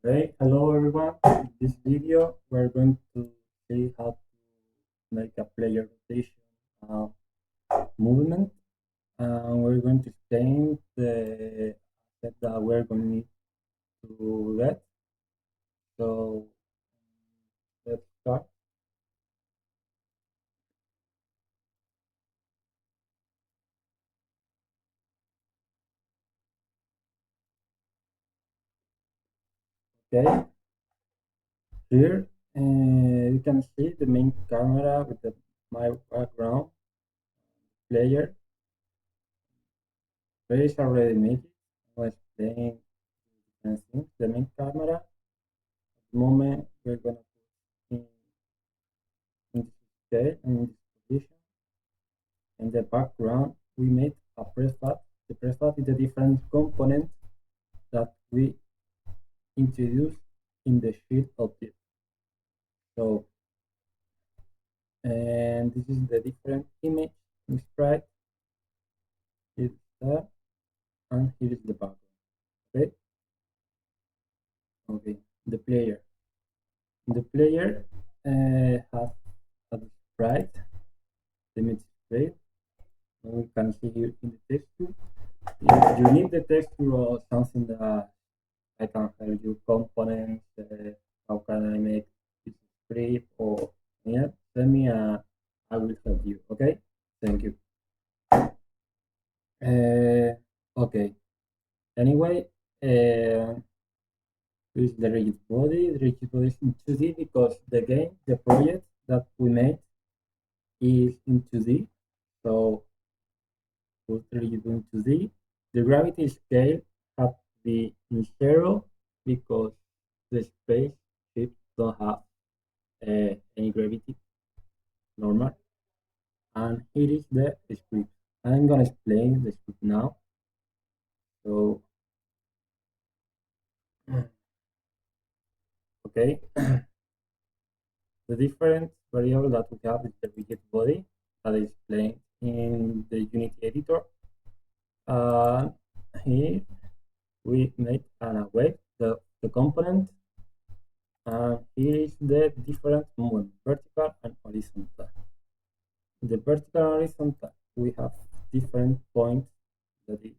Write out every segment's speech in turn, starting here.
Okay, hello everyone. In this video, we're going to see how to make a player rotation uh, movement. We're going to explain the step that we're going to need to do that. So let's start. Okay, here you can see the main camera with my background player. There is already made. I'll explain different things. The main camera. At the moment, we're going to put in this scale and in this position. In the background, we made a prefab. The prefab is a different component that we introduce in the sheet object. So, and this is the different image in sprite. Here is that, and here is the background. Okay. Okay. The player. The player has a sprite, the image sprite. We can see here in the texture. If you need the texture or something that I can help you components, how can I make this script or yeah, send me I will help you. Okay, thank you. Okay. Anyway, this is the rigid body. The rigid body is in 2D because the game, the project that we made is in 2D. So put the rigid body in 2D. The gravity scale has to be in 0 because the spaceship don't have any gravity normal. And here is the script. I'm gonna explain the script now. So okay, the different variable that we have is the rigid body that is explained in the Unity editor. Here we make an await the component, and here is the different movement, vertical and horizontal. In the vertical and horizontal, we have different points that is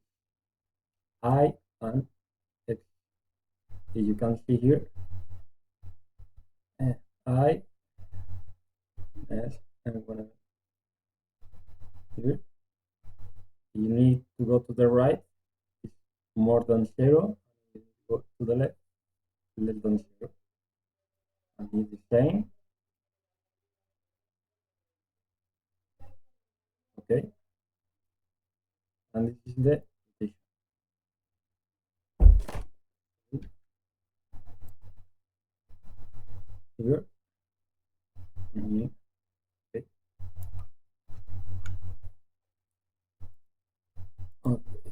I and X. As you can see here, I, S, and whatever. Here, you need to go to the right, it's more than 0, go to the left, less than 0. And it's the same, okay? And this is the rotation. Here, and here, okay? Okay.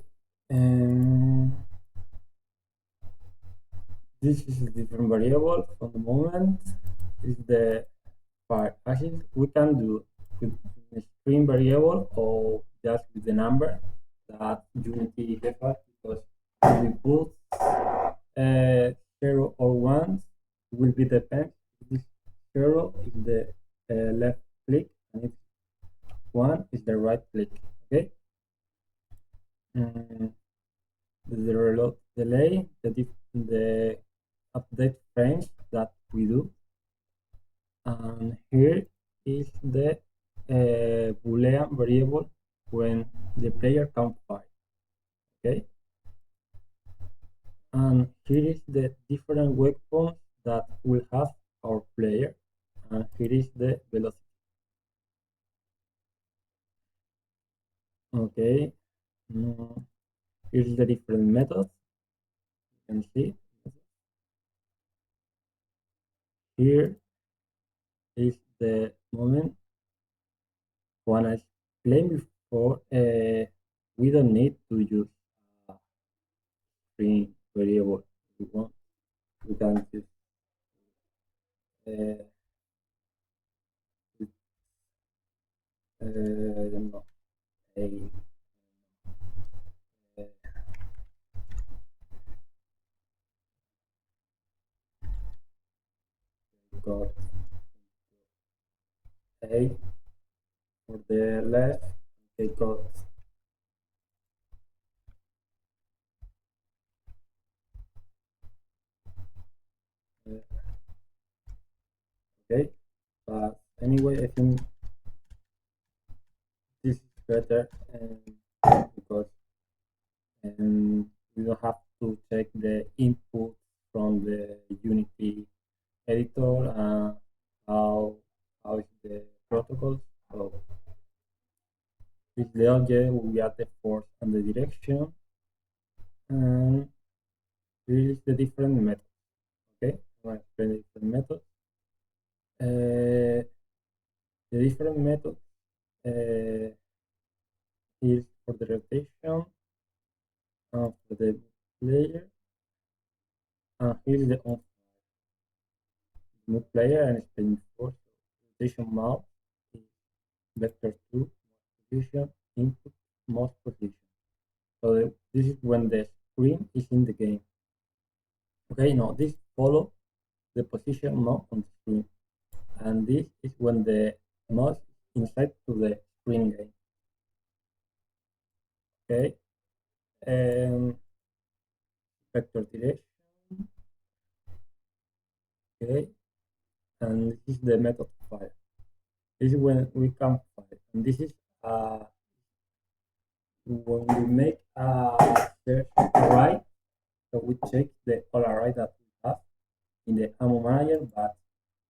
And this is a different variable from the moment. Is the part. Actually, we can do with a string variable or just with the number that Unity defers because if we put 0 or 1, it will be depend. If 0 is the left click and if 1 is the right click. Okay. The reload delay, the update frames that we do, and here is the Boolean variable when the player can fire. Okay, and here is the different weapons that will have our player, and here is the velocity. Okay, here is the different methods. You can see here is the moment when I explained before. We don't need to use a string variable. If we want, we can use uh, no, a got 8 for the left. I got okay, but anyway, I think this is better because we don't have to check the input from the Unity editor and how is the protocol. So with the object we add the force and the direction, and this is the different methods. Okay, I'm going to explain the different methods. The different methods is for the rotation and for the player, and here is the on move player and spin force. Rotation mouse is vector 2 position input mouse position. So this is when the screen is in the game. Okay, now this follow the position mouse on the screen, and this is when the mouse is inside to the screen game. Okay, vector direction. Okay, and this is the method fire. This is when we can fire, and this is when we make a search right. So we check the all array that we have in the ammo manager, but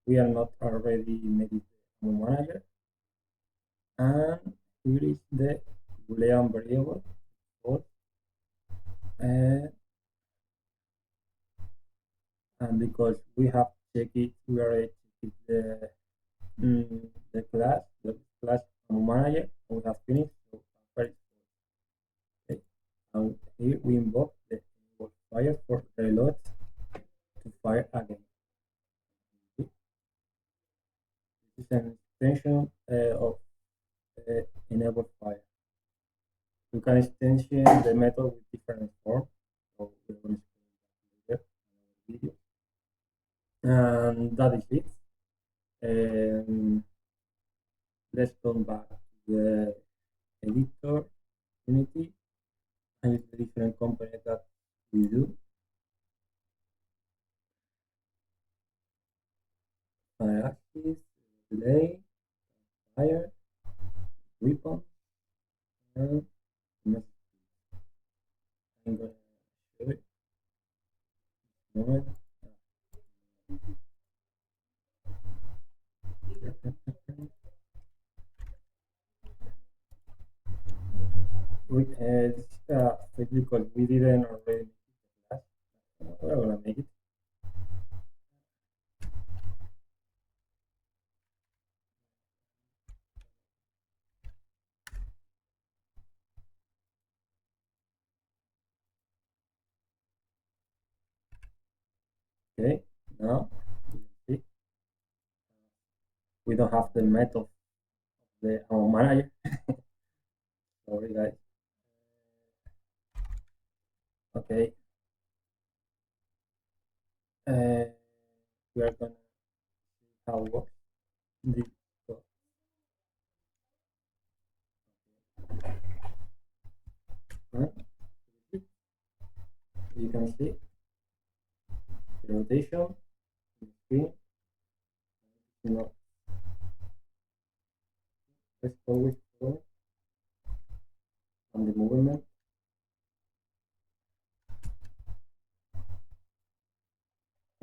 we are not already made the ammo manager. And here is the Boolean variable and because we have checked it, we already checked the class ammo manager, and we have finished. So okay. And here we invoke the fire for reload to fire again. This is an extension of enable fire. You can extension the method with different forms. So we're going to explain that later in another video. And that is it. Let's come back to the editor Unity and the different components that we do. Fire axis, delay, fire, weapon, and message. I'm going to show it in a moment. Because we didn't already make it. We're gonna make it. Okay, now see, we don't have the method of the ammo manager. Sorry guys. Okay. We are gonna see how it works. This you can see the rotation, the screen, let's always forward and the movement.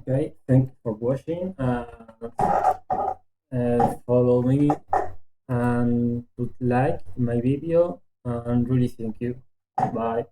Okay, thank you for watching. Follow me and put like my video, and really thank you. Bye.